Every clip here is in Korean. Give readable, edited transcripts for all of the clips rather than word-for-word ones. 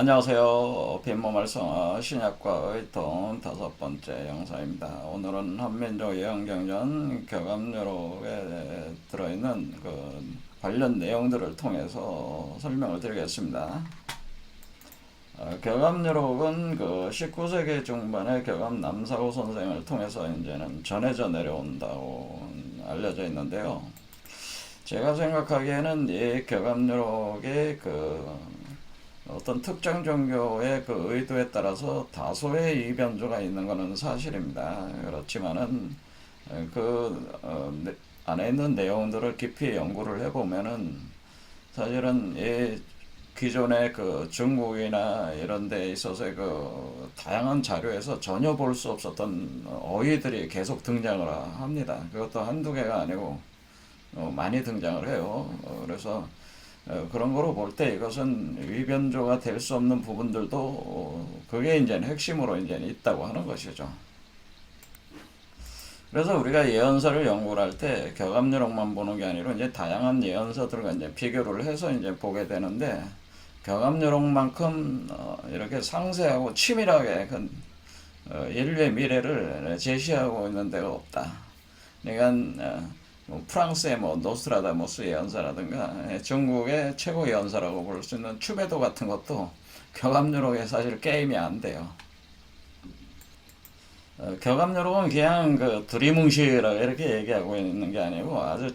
안녕하세요. 빈모말성어 신약과 의통 5번째 영상입니다. 오늘은 한민족 예언경전 교감요록에 들어있는 관련 내용들을 통해서 설명을 드리겠습니다. 교감요록은 19세기 중반에 교감 남사고 선생을 통해서 이제는 전해져 내려온다고 알려져 있는데요. 제가 생각하기에는 이 교감요록이 어떤 특정 종교의 의도에 따라서 다소의 이변조가 있는 것은 사실입니다. 그렇지만은 안에 있는 내용들을 깊이 연구를 해보면은 사실은 이 기존의 중국이나 이런 데 있어서의 다양한 자료에서 전혀 볼 수 없었던 어휘들이 계속 등장을 합니다. 그것도 한두 개가 아니고 많이 등장을 해요. 그래서 그런 거로 볼 때 이것은 위변조가 될 수 없는 부분들도 그게 이제 핵심으로 이제 있다고 하는 것이죠. 그래서 우리가 예언서를 연구를 할 때 교감요록만 보는 게 아니라 이제 다양한 예언서들과 이제 비교를 해서 이제 보게 되는데 교감요록만큼 이렇게 상세하고 치밀하게 인류의 미래를 제시하고 있는 데가 없다. 그러니까 프랑스의 노스트라다무스 예언사라든가 중국의 최고 예언사라고 볼 수 있는 추베도 같은 것도 교감요록에 사실 게임이 안 돼요. 교감요록은 그냥 두리뭉실하게 이렇게 얘기하고 있는 게 아니고 아주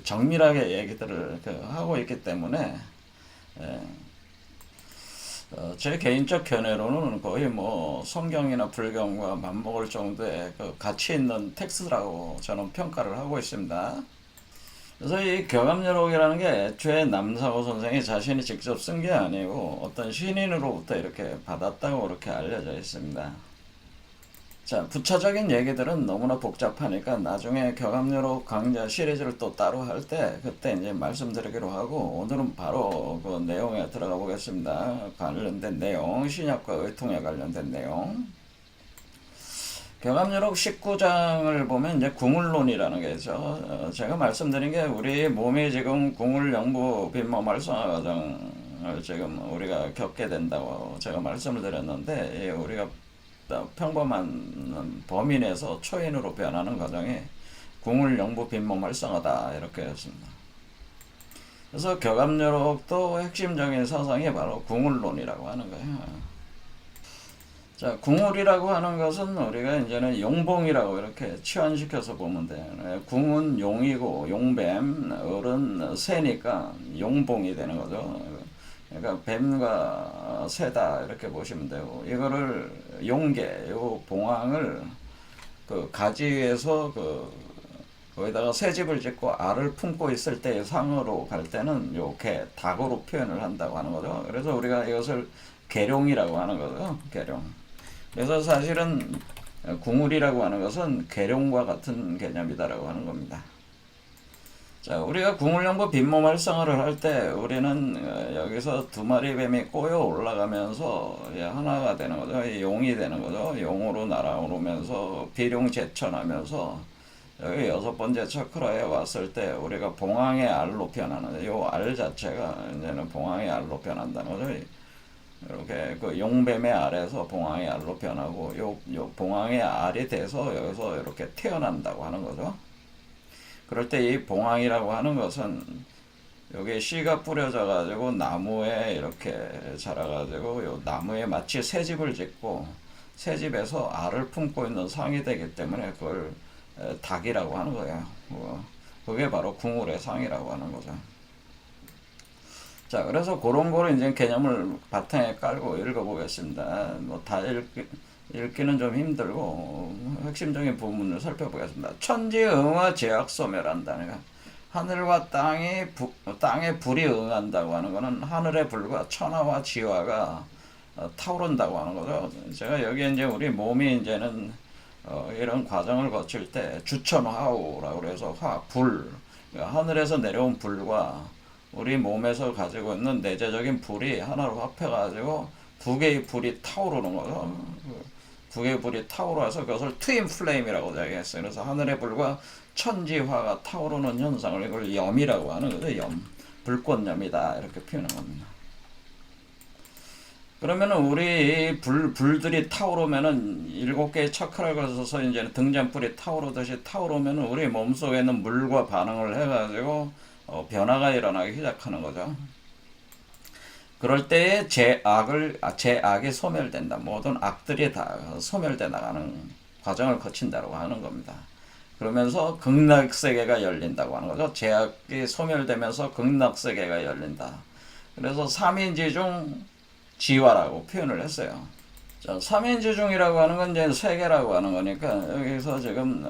정밀하게 얘기들을 하고 있기 때문에 제 개인적 견해로는 거의 성경이나 불경과 맞먹을 정도의 가치 있는 텍스트라고 저는 평가를 하고 있습니다. 그래서 이 교감요록이라는 게 애초에 남사고 선생이 자신이 직접 쓴 게 아니고 어떤 신인으로부터 이렇게 받았다고 그렇게 알려져 있습니다. 자, 부차적인 얘기들은 너무나 복잡하니까 나중에 교감요록 강좌 시리즈를 또 따로 할 때 그때 이제 말씀드리기로 하고 오늘은 바로 그 내용에 들어가 보겠습니다. 관련된 내용, 신약과 의통에 관련된 내용. 교감요록 19장을 보면 이제 궁울론이라는 게 있죠. 제가 말씀드린 게 우리 몸이 지금 궁울영부 빈모말성화 과정을 지금 우리가 겪게 된다고 제가 말씀을 드렸는데 우리가 평범한 범인에서 초인으로 변하는 과정이 궁울영부 빈몸 활성화다 이렇게 했습니다. 그래서 교감요록도 핵심적인 사상이 바로 궁울론이라고 하는 거예요. 자, 궁울이라고 하는 것은 우리가 이제는 용봉이라고 이렇게 치환시켜서 보면 돼요. 궁은 용이고 용뱀, 을은 새니까 용봉이 되는 거죠. 그러니까 뱀과 새다 이렇게 보시면 되고 이거를 용계 요 봉황을 가지에서 거기다가 새집을 짓고 알을 품고 있을 때의 상으로 갈 때는 요게 닭으로 표현을 한다고 하는 거죠. 그래서 우리가 이것을 계룡이라고 하는 거죠. 계룡. 그래서 사실은 궁울이라고 하는 것은 계룡과 같은 개념이다라고 하는 겁니다. 자, 우리가 궁울영부 빈몸 활성화를 할 때 우리는 여기서 두 마리 뱀이 꼬여 올라가면서 하나가 되는 거죠. 용이 되는 거죠. 용으로 날아오르면서 비룡제천하면서 여기 6번째 차크라에 왔을 때 우리가 봉황의 알로 변하는 요 알 자체가 이제는 봉황의 알로 변한다는 거죠. 이렇게 용뱀의 알에서 봉황의 알로 변하고 요 봉황의 알이 돼서 여기서 이렇게 태어난다고 하는 거죠. 그럴 때 이 봉황이라고 하는 것은 여기 씨가 뿌려져 가지고 나무에 이렇게 자라가지고 요 나무에 마치 새집을 짓고 새집에서 알을 품고 있는 상이 되기 때문에 그걸 닭이라고 하는 거예요. 그게 바로 궁울의 상이라고 하는 거죠. 자, 그래서 그런 거를 이제 개념을 바탕에 깔고 읽어보겠습니다. 다 읽기는 좀 힘들고 핵심적인 부분을 살펴보겠습니다. 천지 응화 제약 소멸한다. 그러니까 하늘과 땅에 불이 응한다고 하는 것은 하늘의 불과 천하와 지화가 타오른다고 하는 거죠. 제가 여기 이제 우리 몸이 이제는 이런 과정을 거칠 때 주천화우라고 그래서 불, 하늘에서 내려온 불과 우리 몸에서 가지고 있는 내재적인 불이 하나로 합해가지고 두 개의 불이 타오르는 거죠. 두 개의 불이 타오르서 그것을 트윈 플레임이라고 이야기했어요. 그래서 하늘의 불과 천지화가 타오르는 현상을 이걸 염이라고 하는 거죠. 염. 불꽃염이다. 이렇게 표현한 겁니다. 그러면은 우리 불들이 타오르면은 7개의 차크라를 걸어서 이제 등잔불이 타오르듯이 타오르면은 우리 몸속에 있는 물과 반응을 해가지고 변화가 일어나기 시작하는 거죠. 그럴 때에 제악이 소멸된다. 모든 악들이 다 소멸돼 나가는 과정을 거친다고 하는 겁니다. 그러면서 극락세계가 열린다고 하는 거죠. 제약이 소멸되면서 극락세계가 열린다. 그래서 3인지 중 지화라고 표현을 했어요. 자, 3인지 중이라고 하는 건 이제 세계라고 하는 거니까 여기서 지금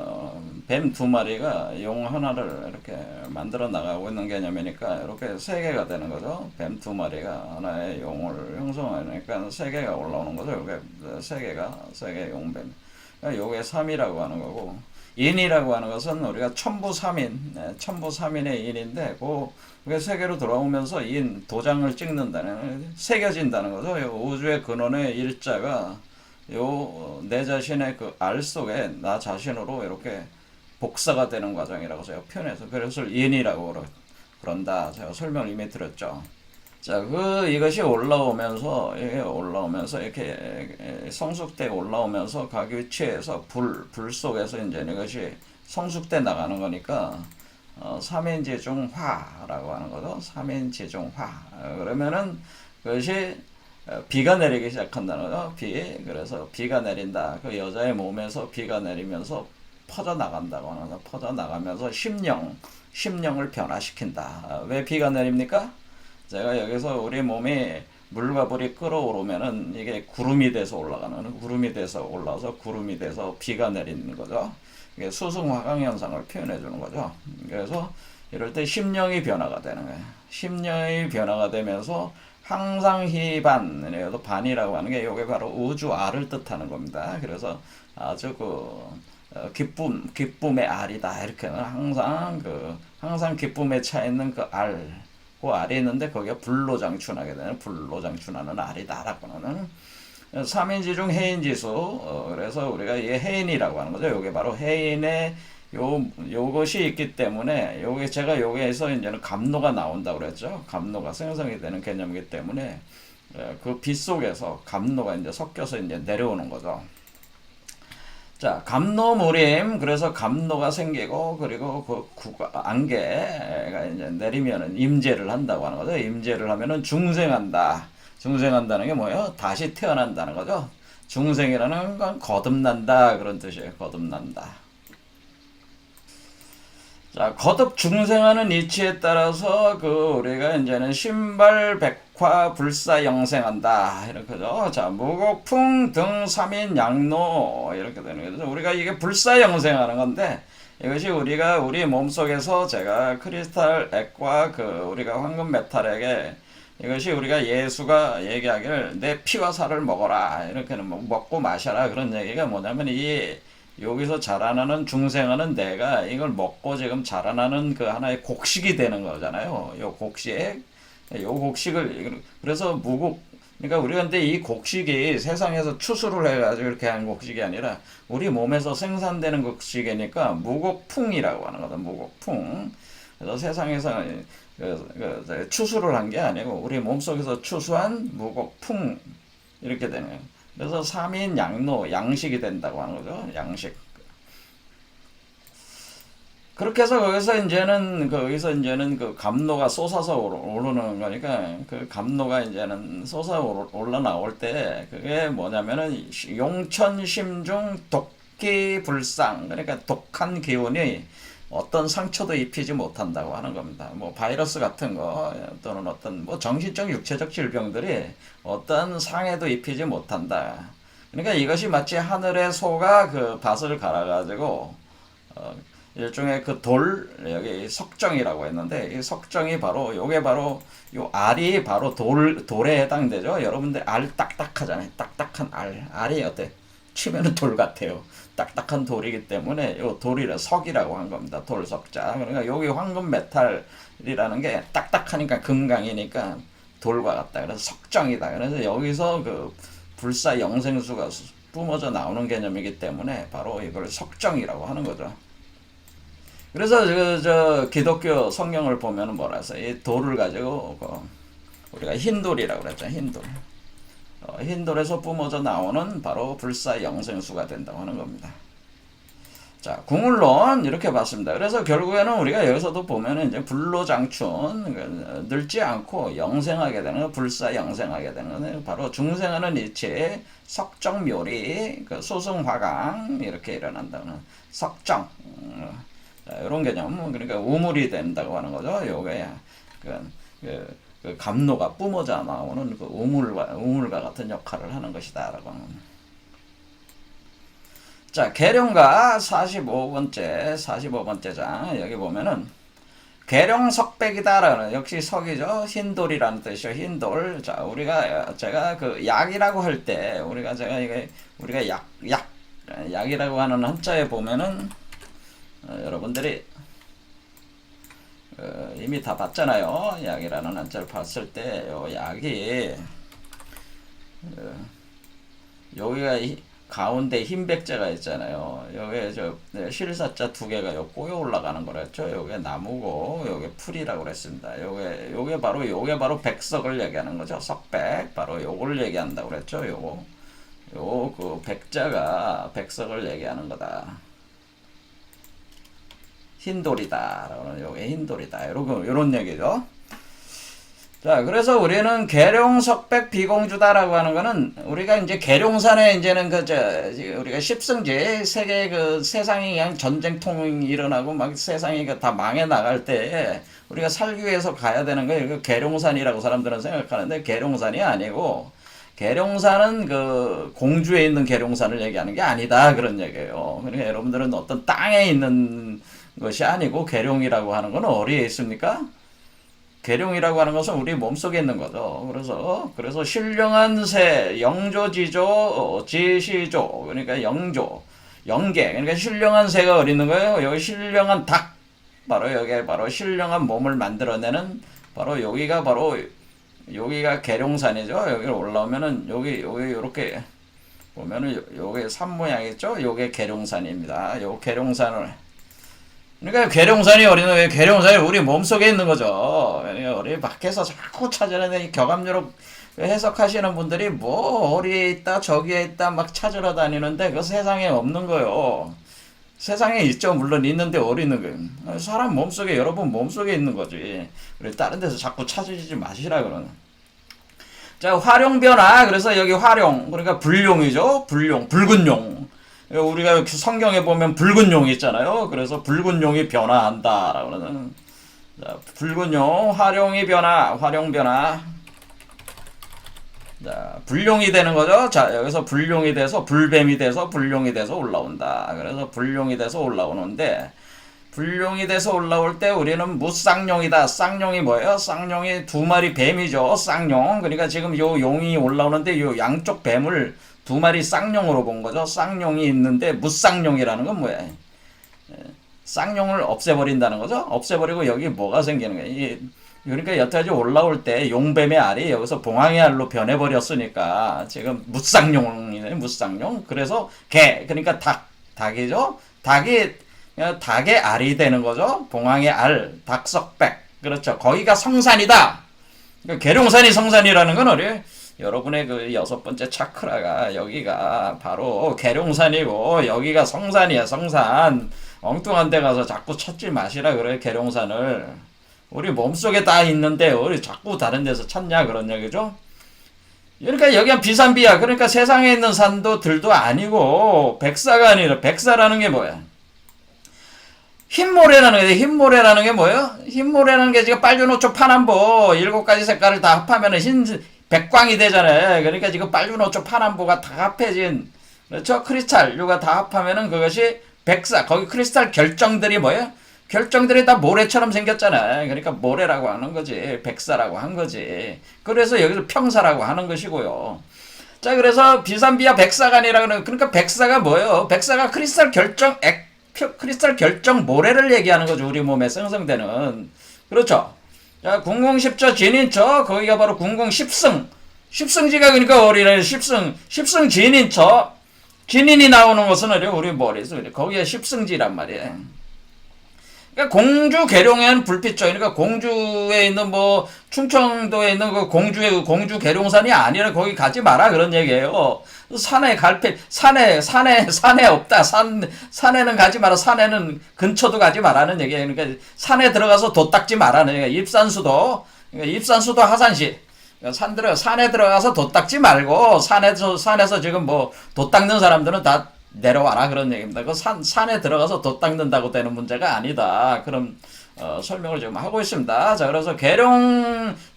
뱀 2마리가 용 하나를 이렇게 만들어 나가고 있는 개념이니까 이렇게 세계가 되는 거죠. 뱀 2마리가 하나의 용을 형성하니까 세계가 올라오는 거죠. 이게 세계 용뱀. 그러니까 요게 3이라고 하는 거고 인이라고 하는 것은 우리가 천부삼인, 천부삼인의 인인데 그게 세계로 돌아오면서 인 도장을 찍는다는 새겨진다는 거죠. 요 우주의 근원의 일자가 요 내 자신의 그 알 속에 나 자신으로 이렇게 복사가 되는 과정이라고 제가 표현해서 그래서 인이라고 그런다. 제가 설명을 이미 드렸죠. 자, 이것이 올라오면서, 이렇게 성숙대 올라오면서 각 위치에서 불 속에서 이제 이것이 성숙대 나가는 거니까, 3인지 중 화라고 하는 거죠. 3인지 중 화. 그러면은 그것이 비가 내리기 시작한다는 거죠. 그래서 비가 내린다. 그 여자의 몸에서 비가 내리면서 퍼져나간다고 하는 거죠. 퍼져나가면서 심령을 변화시킨다. 왜 비가 내립니까? 제가 여기서 우리 몸이 물과 불이 끓어오르면은 이게 구름이 돼서 올라와서 구름이 돼서 비가 내리는 거죠. 이게 수승화강 현상을 표현해 주는 거죠. 그래서 이럴 때 심령이 변화가 되는 거예요. 심령이 변화가 되면서 항상 희반, 여기도 반이라고 하는 게 이게 바로 우주 알을 뜻하는 겁니다. 그래서 아주 기쁨의 알이다. 이렇게는 항상 기쁨에 차 있는 그 알. 그 알이 있는데 거기가 불로장춘하게 되는 불로장춘하는 알이다라고 하는 3인지 중 해인지수. 그래서 우리가 이게 해인이라고 하는 거죠. 요게 바로 해인의 요것이 있기 때문에 제가 여기에서 이제는 감노가 나온다고 그랬죠. 감노가 생성이 되는 개념이기 때문에 그 빛 속에서 감노가 이제 섞여서 이제 내려오는 거죠. 자, 감노무림. 그래서 감노가 생기고, 그리고 안개가 이제 내리면은 임재를 한다고 하는 거죠. 임재를 하면은 중생한다. 중생한다는 게 뭐예요? 다시 태어난다는 거죠. 중생이라는 건 거듭난다. 그런 뜻이에요. 거듭난다. 자, 거듭 중생하는 이치에 따라서 우리가 이제는 신발 백화 불사 영생한다. 이렇게죠. 자, 무곡풍 등 삼인 양로 이렇게 되는 거죠. 우리가 이게 불사 영생하는 건데 이것이 우리가 우리 몸속에서 제가 크리스탈 액과 우리가 황금 메탈에게 이것이 우리가 예수가 얘기하기를 내 피와 살을 먹어라. 이렇게는 먹고 마셔라. 그런 얘기가 뭐냐면 여기서 자라나는 중생하는 내가 이걸 먹고 지금 자라나는 그 하나의 곡식이 되는 거잖아요. 요 곡식을 그래서 그러니까 우리가 근데 이 곡식이 세상에서 추수를 해가지고 이렇게 하는 곡식이 아니라 우리 몸에서 생산되는 곡식이니까 무곡풍이라고 하는 거다. 무곡풍. 그래서 세상에서 추수를 한 게 아니고 우리 몸속에서 추수한 무곡풍 이렇게 되는 거예요. 그래서 3인 양로, 양식이 된다고 하는 거죠. 양식. 그렇게 해서 거기서 이제는 그 감로가 솟아서 오르는 거니까 그 감로가 이제는 솟아 올라 나올 때 그게 뭐냐면은 용천심중 독기불상. 그러니까 독한 기운이 어떤 상처도 입히지 못한다고 하는 겁니다. 뭐 바이러스 같은 거 또는 어떤 뭐 정신적 육체적 질병들이 어떤 상해도 입히지 못한다. 그러니까 이것이 마치 하늘의 소가 그 밭을 갈아가지고 일종의 여기 석정이라고 했는데 이 석정이 바로 요게 바로 요 알이 바로 돌에 해당되죠. 여러분들 알 딱딱하잖아요. 딱딱한 알이 어때? 치면은 돌 같아요. 딱딱한 돌이기 때문에 요 석이라고 한 겁니다. 돌석자. 그러니까 여기 황금 메탈이라는 게 딱딱하니까 금강이니까 돌과 같다. 그래서 석정이다. 그래서 여기서 불사 영생수가 뿜어져 나오는 개념이기 때문에 바로 이걸 석정이라고 하는 거죠. 그래서 기독교 성경을 보면은 뭐라 해서 이 돌을 가지고 우리가 흰돌이라고 그랬죠. 흰돌. 흰돌에서 뿜어져 나오는 바로 불사영생수가 된다고 하는 겁니다. 자, 궁을론 이렇게 봤습니다. 그래서 결국에는 우리가 여기서도 보면은 이제 불로장춘 늙지 않고 영생하게 되는 거, 불사영생하게 되는 거는 바로 중생하는 이치 석정묘리 그 소승화강 이렇게 일어난다는 석정 이런 개념 그러니까 우물이 된다고 하는 거죠. 요게 그 감로가 뿜어져 나오는 그 우물과 같은 역할을 하는 것이다라고 하는 겁니다. 자, 계룡가 45번째 장 여기 보면은 계룡석백이다라는 약시 석이죠. 흰돌이라는 뜻이죠. 흰돌. 자, 제가 그 약이라고 할 때 우리가 약이라고 하는 한자에 보면은 여러분들이 이미 다 봤잖아요. 약이라는 한자를 봤을 때 요 약이 여기가 가운데 흰 백자가 있잖아요. 여기 실사자 두 개가 꼬여 올라가는 거랬죠. 요게 나무고 요게 풀이라고 그랬습니다. 요게 바로 백석을 얘기하는 거죠. 석백. 바로 요걸 얘기한다고 그랬죠. 그 백자가 백석을 얘기하는 거다. 흰돌이다. 요게 흰돌이다. 요런 얘기죠. 자, 그래서 우리는 계룡석백 비공주다라고 하는 거는 우리가 이제 계룡산에 이제는 우리가 십승지 세계 세상이 그냥 전쟁통이 일어나고 막 세상이 다 망해 나갈 때 우리가 살기 위해서 가야 되는 거예요. 계룡산이라고 사람들은 생각하는데 계룡산이 아니고 계룡산은 그 공주에 있는 계룡산을 얘기하는 게 아니다 그런 얘기예요. 그러니까 여러분들은 어떤 땅에 있는 것이 아니고 계룡이라고 하는 건 어디에 있습니까? 계룡이라고 하는 것은 우리 몸속에 있는 거죠. 그래서 신령한 새, 영조지조, 지시조, 그러니까 영조, 영계, 그러니까 신령한 새가 어디 있는 거예요? 여기 신령한 닭, 여기 신령한 몸을 만들어내는 여기가 계룡산이죠. 여기 올라오면은 여기 이렇게 보면은 여기 산 모양 있죠? 요게 계룡산입니다. 요 계룡산을 그러니까 계룡산이 어디는 계룡산이 우리 몸속에 있는 거죠. 우리 밖에서 자꾸 찾아내는 격압류로 해석하시는 분들이 뭐 어디에 있다 저기에 있다 막 찾으러 다니는데 그 세상에 없는 거요. 세상에 있죠. 물론 있는데 어디 있는 거예요. 사람 몸속에 여러분 몸속에 있는 거지. 우리 다른 데서 자꾸 찾으시지 마시라 그러는. 자, 활용변화. 그래서 여기 활용 그러니까 불용이죠. 붉은 용. 우리가 성경에 보면 붉은 용이 있잖아요. 그래서 붉은 용이 변화한다라고 그러는. 자, 붉은 용, 활용이 활용 변화. 자, 불용이 되는 거죠. 자, 여기서 불용이 돼서 불뱀이 돼서 불용이 돼서 올라온다. 그래서 불용이 돼서 올라오는데 불용이 돼서 올라올 때 우리는 무쌍용이다. 쌍용이 뭐예요? 쌍용이 두 마리 뱀이죠. 쌍용. 그러니까 지금 요 용이 올라오는데 요 양쪽 뱀을 두 마리 쌍용으로 본 거죠. 쌍용이 있는데 무쌍용이라는 건 뭐야? 쌍용을 없애버린다는 거죠. 없애버리고 여기 뭐가 생기는 거야? 그러니까 여태까지 올라올 때 용뱀의 알이 여기서 봉황의 알로 변해버렸으니까 지금 무쌍용이네. 무쌍용. 그래서 그러니까 닭이죠. 닭의 알이 되는 거죠. 봉황의 알, 닭석백. 그렇죠. 거기가 성산이다. 계룡산이 성산이라는 건 어디에? 여러분의 그 6번째 차크라가 여기가 바로 계룡산이고 여기가 성산이야. 성산. 엉뚱한 데 가서 자꾸 찾지 마시라 그래. 계룡산을. 우리 몸속에 다 있는데 우리 자꾸 다른 데서 찾냐 그런 얘기죠. 그러니까 여기가 비산비야. 그러니까 세상에 있는 산도들도 아니고 백사가 아니라 백사라는 게 뭐야? 흰모래라는 게 뭐예요? 흰모래라는 게 지금 빨주노초 파남보 7가지 색깔을 다 합하면은 백광이 되잖아요. 그러니까 지금 빨주노초 파남보가 다 합해진 그렇죠? 크리스탈류가 다 합하면은 그것이 백사. 거기 크리스탈 결정들이 뭐예요? 결정들이 다 모래처럼 생겼잖아요. 그러니까 모래라고 하는 거지. 백사라고 한 거지. 그래서 여기서 평사라고 하는 것이고요. 자, 그래서 비산비야 백사가 아니라 그러니까 백사가 뭐예요? 백사가 크리스탈 결정 모래를 얘기하는 거죠. 우리 몸에 생성되는. 그렇죠? 자, 궁궁십조 진인처 거기가 바로 궁궁십승. 십승지가 그러니까 어리래. 십승 진인처. 진인이 나오는 것은 우리 머리에서 거기가 십승지란 말이에요. 그러니까 공주 계룡에는 불빛조, 그러니까 공주에 있는 뭐 충청도에 있는 그 공주의 공주 계룡산이 아니라 거기 가지 마라 그런 얘기예요. 산에 산에 없다. 산에는 가지 마라. 산에는 근처도 가지 마라는 얘기예요. 그러니까 산에 들어가서 도 닦지 마라는 얘기예요. 입산수도, 그러니까 입산수도 하산시. 그러니까 산에 들어가서 도 닦지 말고 산에서 지금 뭐 도 닦는 사람들은 다 내려와라 그런 얘기입니다. 그 산에 들어가서 도 닦는다고 되는 문제가 아니다. 그런 설명을 지금 하고 있습니다. 자, 그래서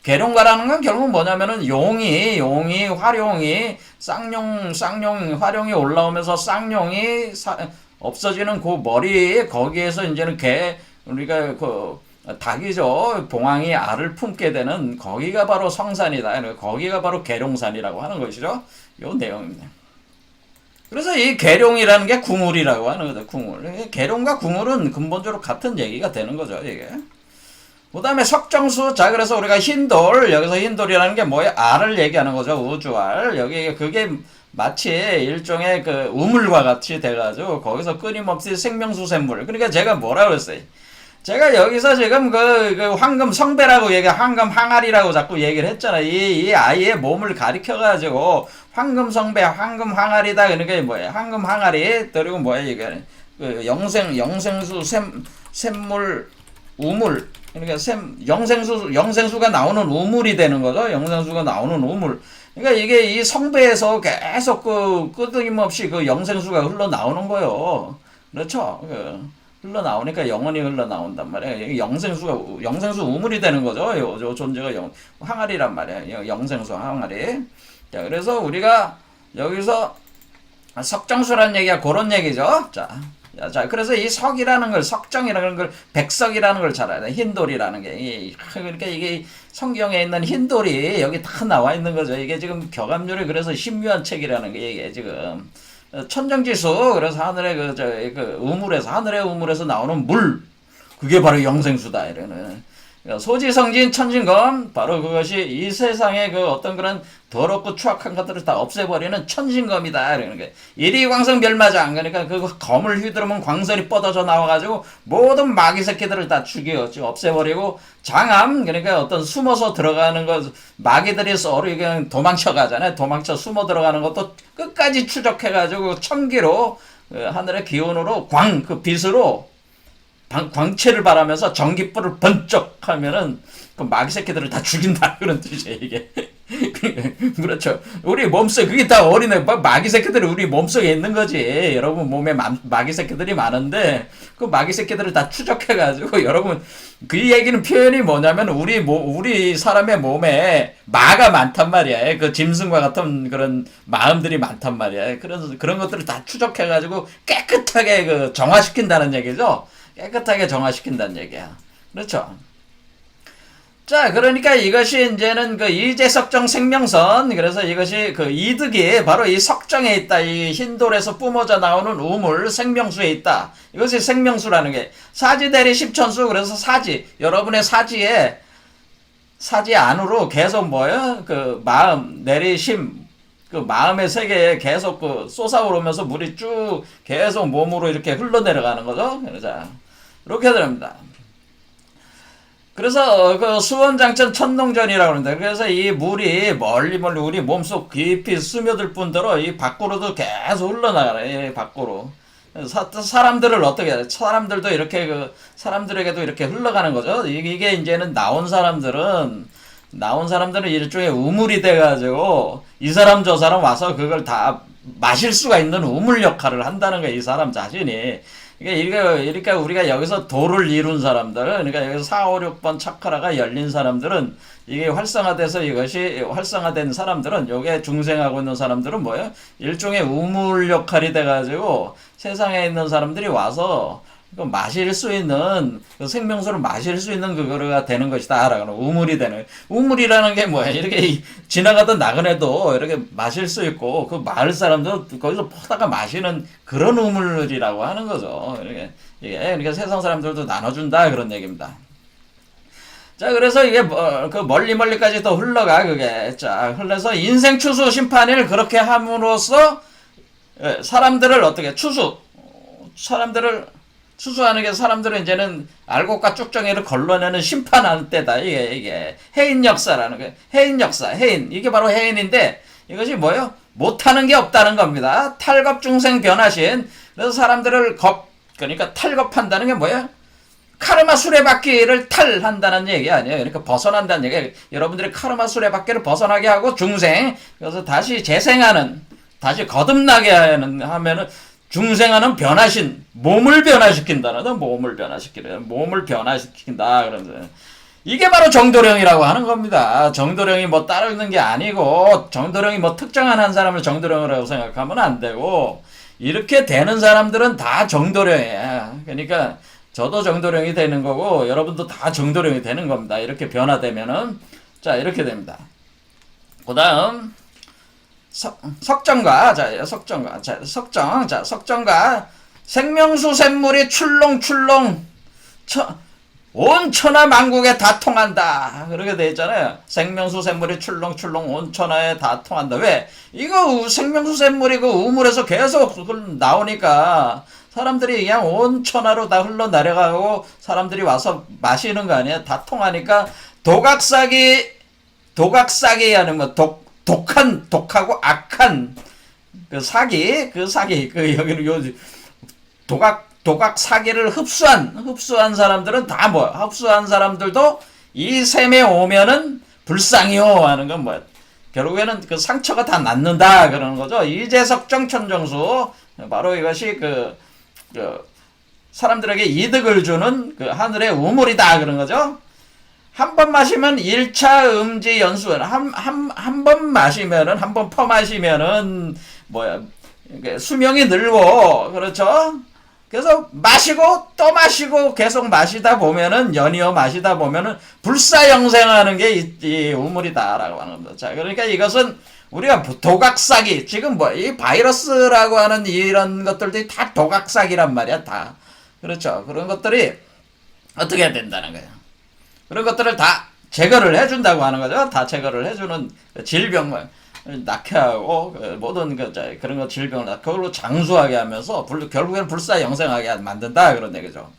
계룡가라는 건 결국 뭐냐면은 용이 화룡이 쌍용 화룡이 올라오면서 쌍용이 없어지는 그 머리 거기에서 이제는 우리가 그 닭이죠. 봉황이 알을 품게 되는 거기가 바로 성산이다. 거기가 바로 계룡산이라고 하는 것이죠. 요 내용입니다. 그래서 이 계룡이라는 게 궁울이라고 하는 거죠. 궁울. 계룡과 궁울은 근본적으로 같은 얘기가 되는 거죠. 이게. 그 다음에 석정수. 자, 그래서 우리가 흰돌. 여기서 흰돌이라는 게 뭐예요? 알을 얘기하는 거죠. 우주알. 여기 그게 마치 일종의 그 우물과 같이 돼가지고 거기서 끊임없이 생명수 샘물. 그러니까 제가 뭐라 그랬어요? 제가 여기서 지금 그 황금 성배라고 황금 항아리라고 자꾸 얘기를 했잖아요. 이 아이의 몸을 가리켜가지고 황금 성배, 황금 항아리다. 그러니까 뭐예요? 황금 항아리, 그리고 뭐예요? 이게 그 영생수 샘물, 우물. 그러니까 영생수가 나오는 우물이 되는 거죠. 영생수가 나오는 우물. 그러니까 이게 이 성배에서 계속 끊임없이 그 영생수가 흘러나오는 거예요. 그렇죠? 흘러나오니까 영원히 흘러나온단 말이에요. 영생수 우물이 되는 거죠. 요 존재가 항아리란 말이에요. 영생수 항아리. 자, 그래서 우리가 여기서 석정수라는 얘기가 그런 얘기죠. 자, 그래서 이 석정이라는 걸 백석이라는 걸 잘 알아야 돼. 흰돌이라는 게. 그러니까 이게 성경에 있는 흰돌이 여기 다 나와 있는 거죠. 이게 지금 격암률이 그래서 신묘한 책이라는 게 이게 지금. 천정지수. 그래서 하늘의 하늘의 우물에서 나오는 물, 그게 바로 영생수다 이러는. 소지성진 천진검, 바로 그것이 이 세상의 그 어떤 그런 더럽고 추악한 것들을 다 없애버리는 천진검이다 이러는 게. 일이광성 멸마장. 그러니까 그 검을 휘두르면 광선이 뻗어져 나와가지고 모든 마귀 새끼들을 다 없애버리고, 장암. 그러니까 어떤 숨어서 들어가는 것, 마귀들이 서로 그냥 도망쳐 가잖아요. 도망쳐 숨어 들어가는 것도 끝까지 추적해가지고 천기로 하늘의 기운으로 그 빛으로 광채를 바라면서 전기불을 번쩍 하면은 그 마귀 새끼들을 다 죽인다 그런 뜻이에요 이게. 그렇죠. 우리 몸속에 그게 다 마귀 새끼들이 우리 몸속에 있는 거지. 여러분 몸에 마귀 새끼들이 많은데 그 마귀 새끼들을 다 추적해가지고, 여러분 그 얘기는 표현이 뭐냐면 우리 사람의 몸에 마가 많단 말이야. 그 짐승과 같은 그런 마음들이 많단 말이야. 그런 것들을 다 추적해가지고 깨끗하게 정화시킨다는 얘기죠. 깨끗하게 정화시킨다는 얘기야. 그렇죠. 자, 그러니까 이것이 이제는 그 이재석정 생명선. 그래서 이것이 그 이득이 바로 이 석정에 있다. 이 흰돌에서 뿜어져 나오는 우물 생명수에 있다. 이것이 생명수라는 게. 사지대리 십천수. 그래서 여러분의 사지 안으로 계속 뭐예요? 그 마음, 내리심, 그 마음의 세계에 계속 솟아오르면서 물이 쭉 계속 몸으로 이렇게 흘러내려가는 거죠. 자, 이렇게 됩니다. 그래서 그 수원장천 천동전이라고 합니다. 그래서 이 물이 멀리 우리 몸속 깊이 스며들 뿐더러 이 밖으로도 계속 흘러나가요. 밖으로. 사람들을 어떻게 해요? 사람들도 이렇게 사람들에게도 이렇게 흘러가는 거죠. 이게 이제는 나온 사람들은 일종의 우물이 돼가지고 이 사람 저 사람 와서 그걸 다 마실 수가 있는 우물 역할을 한다는 거예요. 이 사람 자신이. 그러니까 우리가 여기서 도를 이룬 사람들, 그러니까 여기서 4, 5, 6번 차크라가 열린 사람들은, 이게 이것이 활성화된 사람들은, 요게 중생하고 있는 사람들은 뭐예요? 일종의 우물 역할이 돼가지고 세상에 있는 사람들이 와서 마실 수 있는, 생명수를 마실 수 있는 그거가 되는 것이다. 라고 우물이 되는. 우물이라는 게 뭐야? 이렇게 지나가던 나그네도 이렇게 마실 수 있고, 그 마을 사람도 거기서 퍼다가 마시는 그런 우물이라고 하는 거죠. 그러니까 세상 사람들도 나눠준다. 그런 얘기입니다. 자, 그래서 이게 그 멀리까지 또 흘러가, 그게. 자, 흘러서 인생 추수 심판을 그렇게 함으로써 사람들을 어떻게, 사람들을 수수하는 게 사람들은 이제는 알곡과 쭉정이를 걸러내는 심판하는 때다. 이게 해인 역사라는 거예요. 해인 역사, 해인. 이게 바로 해인인데 이것이 뭐예요? 못하는 게 없다는 겁니다. 탈겁 중생 변화신. 그래서 사람들을 그러니까 탈겁한다는 게 뭐예요? 카르마 수레바퀴를 탈한다는 얘기 아니에요. 그러니까 벗어난다는 얘기예요. 여러분들이 카르마 수레바퀴를 벗어나게 하고 중생, 그래서 다시 재생하는, 다시 거듭나게 하면은 중생하는 변화신, 몸을 변화시킨다는, 몸을 변화시키는, 몸을 변화시킨다. 그러면서 이게 바로 정도령이라고 하는 겁니다. 정도령이 뭐 따로 있는 게 아니고, 정도령이 뭐 특정한 한 사람을 정도령이라고 생각하면 안 되고, 이렇게 되는 사람들은 다 정도령이에요. 그러니까 저도 정도령이 되는 거고, 여러분도 다 정도령이 되는 겁니다. 이렇게 변화되면은. 자, 이렇게 됩니다. 그 다음, 석정과, 석정과, 생명수 샘물이 출렁출렁, 온 천하 만국에 다 통한다. 그렇게 돼 있잖아요. 생명수 샘물이 출렁출렁 온 천하에 다 통한다. 왜? 이거 생명수 샘물이 그 우물에서 계속 나오니까 사람들이 그냥 온 천하로 다 흘러내려가고 사람들이 와서 마시는 거 아니야? 다 통하니까 독악사기 하는 뭐 독하고 악한 그 사기, 여기는 요 독악 사기를 흡수한 사람들은 다 뭐야? 흡수한 사람들도 이 셈에 오면은 불상이요 하는 건 뭐야? 결국에는 그 상처가 다 낫는다 그러는 거죠. 이재석정 천정수, 바로 이것이 그 사람들에게 이득을 주는 그 하늘의 우물이다 그런 거죠. 한 번 마시면 1차 음지 연수는 한 번 마시면은, 한 번 퍼마시면은 뭐야? 수명이 늘고, 그렇죠? 그래서 마시고 또 마시고 계속 마시다 보면은, 연이어 마시다 보면은 불사영생하는 게 이 우물이다라고 하는 겁니다. 자, 그러니까 이것은 우리가 독악사기, 지금 뭐 이 바이러스라고 하는 이런 것들도 다 독악사기란 말이야, 다. 그렇죠. 그런 것들이 어떻게 해야 된다는 거예요. 그런 것들을 다 제거를 해준다고 하는 거죠. 다 제거를 해주는 질병을 낙해하고 모든 그런 거 질병을 그걸로 장수하게 하면서 결국에는 불사영생하게 만든다 그런 얘기죠.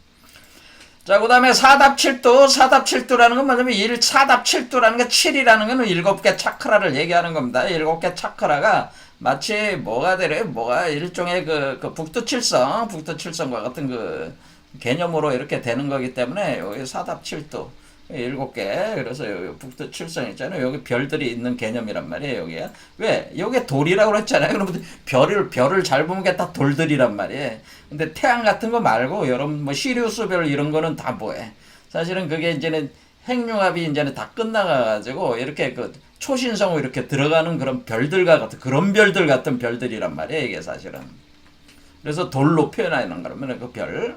자, 그 다음에 사답칠두라는 건 뭐냐면 사답칠두라는 게 7이라는 건 7개 차크라를 얘기하는 겁니다. 7개 차크라가 마치 뭐가 되래요? 뭐가 일종의 그 북두칠성과 같은 그 개념으로 이렇게 되는 거기 때문에 여기 사답칠두 7개. 그래서 여기 북두칠성 있잖아요. 여기 별들이 있는 개념이란 말이에요. 여기에 왜? 여기 돌이라고 했잖아요. 여러분 별을 잘 보면 게 다 돌들이란 말이에요. 근데 태양 같은 거 말고 여러분 뭐 시리우스별 이런 거는 다 뭐해? 사실은 그게 이제는 핵융합이 이제는 다 끝나가지고 이렇게 그 초신성으로 이렇게 들어가는 그런 별들과 같은 그런 별들 같은 별들이란 말이에요. 이게 사실은. 그래서 돌로 표현하는 거라면 그 별.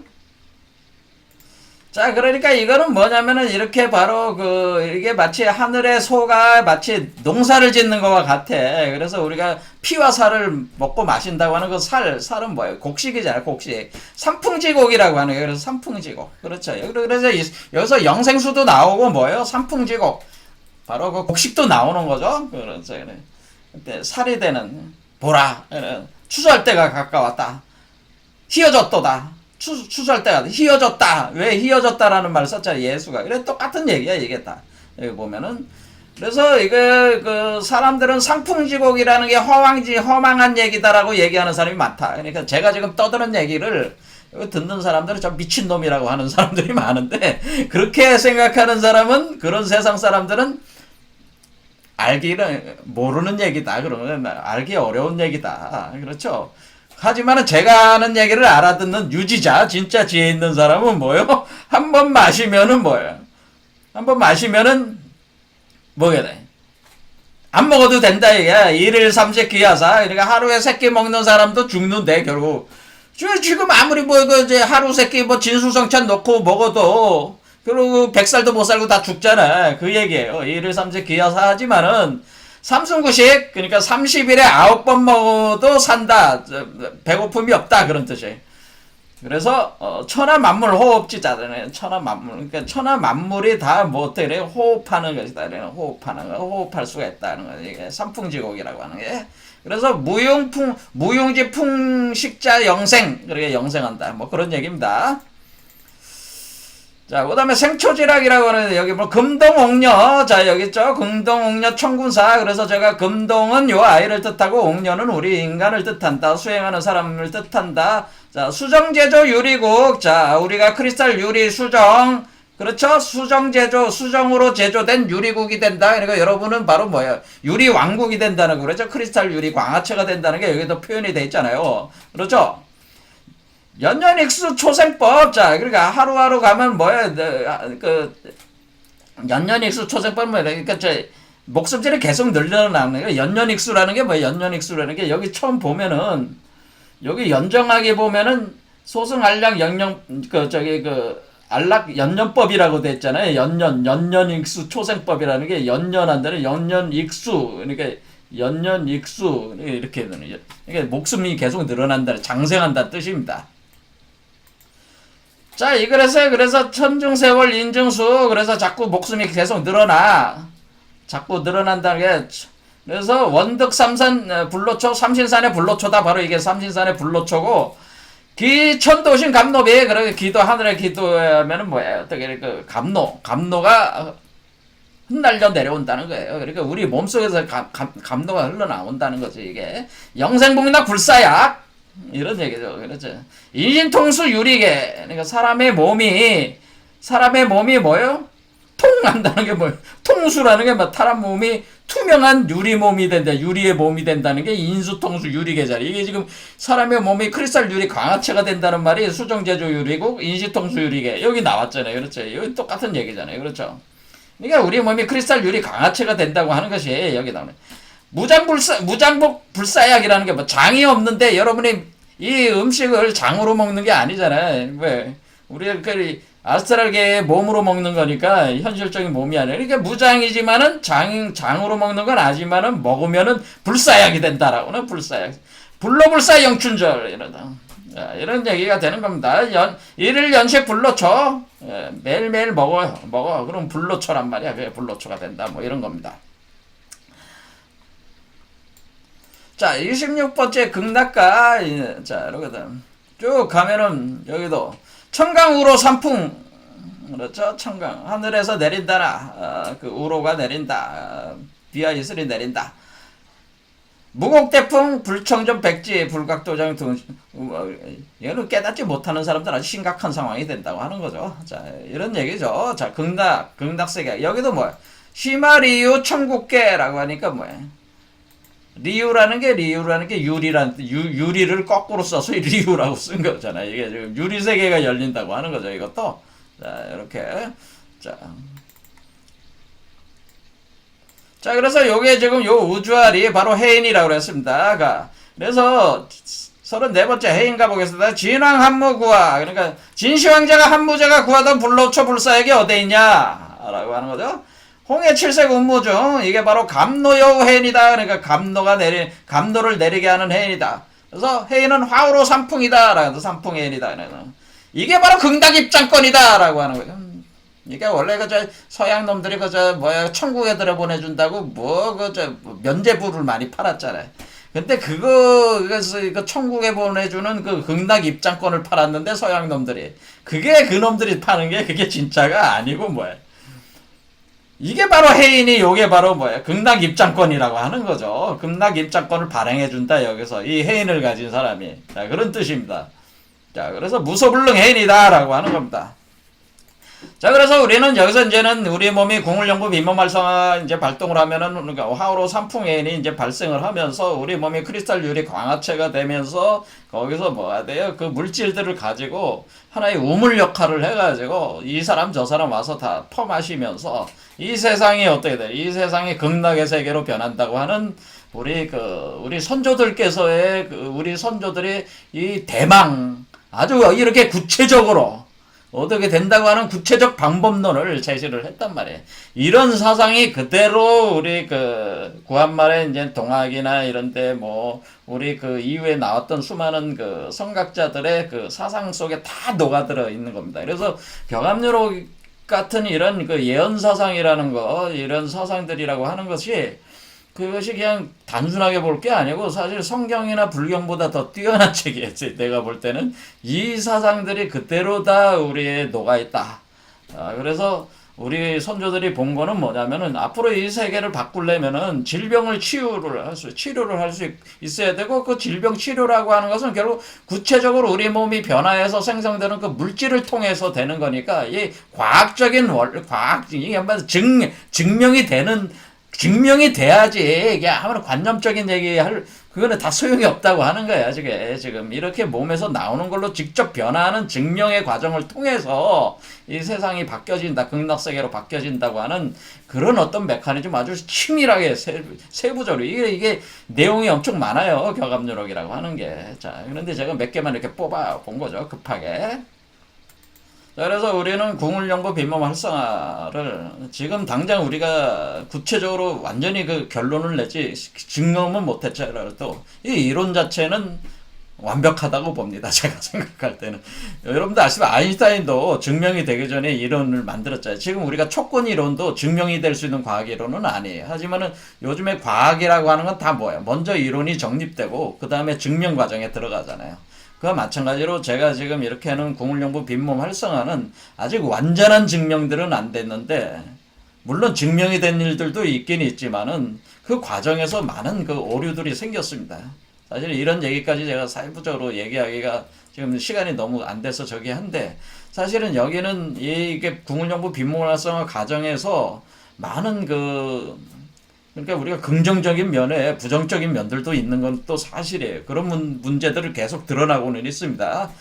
자, 그러니까 이거는 뭐냐면은 이렇게 바로 이게 마치 하늘의 소가 마치 농사를 짓는 것과 같아. 그래서 우리가 피와 살을 먹고 마신다고 하는 그 살은 뭐예요? 곡식이잖아요, 곡식. 산풍지곡이라고 하는 거예요. 그래서 산풍지곡. 그렇죠. 그래서 여기서 영생수도 나오고 뭐예요? 산풍지곡. 바로 그 곡식도 나오는 거죠. 그렇죠. 그때 살이 되는 보라. 추수할 때가 가까웠다. 휘어졌도다. 추수할 때가 휘어졌다. 왜 휘어졌다라는 말을 썼잖아요. 예수가. 그래 똑같은 얘기야 이게 다. 여기 보면은. 그래서 이거 사람들은 상풍지곡이라는 게 허망한 얘기다라고 얘기하는 사람이 많다. 그러니까 제가 지금 떠드는 얘기를 듣는 사람들은 저 미친놈이라고 하는 사람들이 많은데 그렇게 생각하는 사람은 그런 세상 사람들은 알기는 모르는 얘기다. 그러면 알기 어려운 얘기다. 그렇죠. 하지만은 제가 하는 얘기를 알아듣는 유지자, 진짜 지혜 있는 사람은 뭐예요? 한 번 마시면은 뭐예요? 한 번 마시면은 뭐게 돼? 안 먹어도 된다 이게. 일일 삼식 기야사. 그러니까 하루에 3끼 먹는 사람도 죽는데 결국. 지금 아무리 이제 하루 3끼 진수성찬 넣고 먹어도 그리고 100살도 못 살고 다 죽잖아. 그 얘기예요. 일일 삼식 기야사 하지만은 삼순구식, 그러니까 30일에 9번 먹어도 산다. 배고픔이 없다. 그런 뜻이에요. 그래서, 천하만물 호흡지자잖아요. 천하만물. 그러니까 천하만물이 다 뭐 어떻게 그래요? 호흡하는 것이다. 호흡할 수가 있다는 거예요. 이게 삼풍지곡이라고 하는 게. 그래서 무용지 풍식자 영생. 그러게 영생한다. 뭐 그런 얘기입니다. 자, 그 다음에 생초지락이라고 하는, 여기 뭐, 금동옥녀. 자, 여기 있죠? 금동옥녀 청군사. 그래서 제가 금동은 요 아이를 뜻하고, 옥녀는 우리 인간을 뜻한다. 수행하는 사람을 뜻한다. 자, 수정제조 유리국. 자, 우리가 크리스탈 유리 수정. 그렇죠? 수정제조, 수정으로 제조된 유리국이 된다. 그러니까 여러분은 바로 뭐예요? 유리 왕국이 된다는 거. 그렇죠? 크리스탈 유리 광화체가 된다는 게 여기도 표현이 돼 있잖아요. 그렇죠? 연년익수 초생법. 자, 그러니까 하루하루 가면 뭐야, 연년익수 초생법 뭐야. 그러니까 목숨질이 계속 늘어나는 거예요. 연년익수라는 게 뭐야, 연년익수라는 게 여기 처음 보면은, 여기 연정하게 보면은, 소승알량 연령, 안락 연년법이라고 돼 있잖아요. 연년익수 초생법이라는 게 연년한다는 연년익수. 그러니까 연년익수. 이렇게 되는. 그러니까 목숨이 계속 늘어난다는, 장생한다는 뜻입니다. 자, 그래서 천중세월 인증수, 그래서 자꾸 목숨이 계속 늘어나. 자꾸 늘어난다는 게, 그래서 원득삼산 불로초, 삼신산의 불로초다. 바로 이게 삼신산의 불로초고, 기천도신 감노비, 그러게 기도, 하늘에 기도하면은 뭐예요? 어떻게, 감노가 흩날려 내려온다는 거예요. 그러니까 우리 몸속에서 감노가 흘러나온다는 거지, 이게. 영생복락 불사약. 이런 얘기죠. 그렇죠. 인신통수 유리계. 그러니까 사람의 몸이 뭐예요? 통한다는 게 뭐예요? 통수라는 게 뭐, 사람 몸이 투명한 유리 몸이 된다. 유리의 몸이 된다는 게 인수통수 유리계잖아. 이게 지금 사람의 몸이 크리스탈 유리 광화체가 된다는 말이 수정제조 유리국, 인시통수 유리계. 여기 나왔잖아요. 그렇죠. 여기 똑같은 얘기잖아요. 그렇죠. 그러니까 우리 몸이 크리스탈 유리 광화체가 된다고 하는 것이 여기 나오네. 무장복 불사약이라는 게 뭐 장이 없는데 여러분이 이 음식을 장으로 먹는 게 아니잖아요. 왜? 우리가 그 아스트랄계의 몸으로 먹는 거니까 현실적인 몸이 아니라. 그러니까 무장이지만은 장으로 먹는 건 아니지만은 먹으면은 불사약이 된다라고는 불사약. 불로불사 영춘절 이러다. 자, 이런 얘기가 되는 겁니다. 일일 연식 불로초. 매일매일 먹어. 그럼 불로초란 말이야. 그게 불로초가 된다. 뭐 이런 겁니다. 자, 26번째 극락가. 자, 이러거든. 쭉 가면은 여기도 청강우로 산풍. 그렇죠? 청강. 하늘에서 내린다나. 그 우로가 내린다. 비와 이슬이 내린다. 무곡대풍, 불청전, 백지, 불각도장 등. 얘는 깨닫지 못하는 사람들 아주 심각한 상황이 된다고 하는 거죠. 자, 이런 얘기죠. 자, 극락세계. 여기도 뭐야? 시마리유 천국계라고 하니까 뭐야? 리유라는 게 유리를 거꾸로 써서 리유라고 쓴 거잖아요. 이게 지금 유리 세계가 열린다고 하는 거죠. 이것도. 자, 이렇게. 자, 그래서 요게 지금 요 우주알이 바로 해인이라고 그랬습니다. 그래서 34번째 해인 가보겠습니다. 진왕 한무구하. 그러니까 진시황제가 한무제가 구하던 불로초 불사액이 어디 있냐? 라고 하는 거죠. 홍해 칠색 운무 중 이게 바로 감노여우 해인이다. 그러니까 감노를 내리게 하는 해인이다. 그래서 해인은 화우로 산풍이다. 라고 산풍 해인이다. 이게 바로 극락 입장권이다. 라고 하는 거죠. 이게 원래 서양 놈들이 천국에 들여보내준다고 면제부를 많이 팔았잖아요. 근데 그래서 천국에 보내주는 그 극락 입장권을 팔았는데 서양 놈들이. 그게 그 놈들이 파는 게 그게 진짜가 아니고 뭐야. 이게 바로 해인이 요게 바로 뭐야? 극락 입장권이라고 하는 거죠. 극락 입장권을 발행해준다, 여기서. 이 해인을 가진 사람이. 자, 그런 뜻입니다. 자, 그래서 무소불능 해인이다라고 하는 겁니다. 자, 그래서 우리는 여기서 이제는 우리 몸이 궁울연구 비모말성화 이제 발동을 하면은 그러니까 화우로 산풍해인이 이제 발생을 하면서 우리 몸이 크리스탈 유리 광화체가 되면서 거기서 뭐가 돼요? 그 물질들을 가지고 하나의 우물 역할을 해가지고 이 사람 저 사람 와서 다 퍼마시면서 이 세상이 어떻게 돼? 이 세상이 극락의 세계로 변한다고 하는 우리 선조들께서의 우리 선조들이 이 대망 아주 이렇게 구체적으로 어떻게 된다고 하는 구체적 방법론을 제시를 했단 말이에요. 이런 사상이 그대로 우리 구한말에 이제 동학이나 이런데 우리 이후에 나왔던 수많은 성각자들의 사상 속에 다 녹아들어 있는 겁니다. 그래서 병합유로 같은 이런 예언 사상이라는 이런 사상들이라고 하는 것이 그것이 그냥 단순하게 볼 게 아니고 사실 성경이나 불경보다 더 뛰어난 책이었지. 내가 볼 때는 이 사상들이 그대로 다 우리에 녹아있다. 그래서 우리 선조들이 본 거는 뭐냐면은 앞으로 이 세계를 바꾸려면은 질병을 치료를 할 수 있어야 되고 그 질병 치료라고 하는 것은 결국 구체적으로 우리 몸이 변화해서 생성되는 그 물질을 통해서 되는 거니까 이 과학적인 이게 한번 증명이 돼야지 이게 아무런 관념적인 얘기할 그거는 다 소용이 없다고 하는 거야. 지금 이렇게 몸에서 나오는 걸로 직접 변화하는 증명의 과정을 통해서 이 세상이 바뀌어진다, 극락세계로 바뀌어진다고 하는 그런 어떤 메커니즘 아주 치밀하게 세부적으로 이게 내용이 엄청 많아요. 교감유력이라고 하는 게. 자, 그런데 제가 몇 개만 이렇게 뽑아 본 거죠. 급하게. 그래서 우리는 궁을연구 빈몸 활성화를 지금 당장 우리가 구체적으로 완전히 그 결론을 내지 증명은 못했잖아도 이 이론 자체는 완벽하다고 봅니다. 제가 생각할 때는. 여러분들 아시다시피 아인슈타인도 증명이 되기 전에 이론을 만들었잖아요. 지금 우리가 촉권 이론도 증명이 될 수 있는 과학 이론은 아니에요. 하지만은 요즘에 과학이라고 하는 건 다 뭐예요? 먼저 이론이 정립되고 그 다음에 증명 과정에 들어가잖아요. 그와 마찬가지로 제가 지금 이렇게 하는 궁을연구 빈몸 활성화는 아직 완전한 증명들은 안 됐는데 물론 증명이 된 일들도 있긴 있지만은 그 과정에서 많은 그 오류들이 생겼습니다. 사실 이런 얘기까지 제가 세부적으로 얘기하기가 지금 시간이 너무 안 돼서 저기 한데 사실은 여기는 이게 궁을연구 빈몸 활성화 과정에서 많은 그러니까 우리가 긍정적인 면에 부정적인 면들도 있는 건 또 사실이에요. 그런 문제들을 계속 드러나고는 있습니다.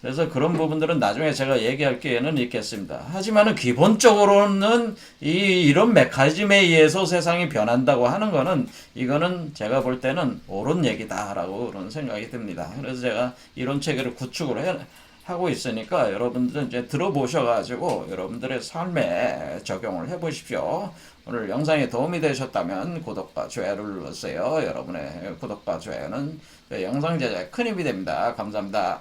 그래서 그런 부분들은 나중에 제가 얘기할 기회는 있겠습니다. 하지만은 기본적으로는 이런 메커니즘에 의해서 세상이 변한다고 하는 거는 이거는 제가 볼 때는 옳은 얘기다라고 그런 생각이 듭니다. 그래서 제가 이론 체계를 구축을 하고 있으니까 여러분들은 이제 들어보셔가지고 여러분들의 삶에 적용을 해보십시오. 오늘 영상이 도움이 되셨다면 구독과 좋아요를 눌러주세요. 여러분의 구독과 좋아요는 영상 제작에 큰 힘이 됩니다. 감사합니다.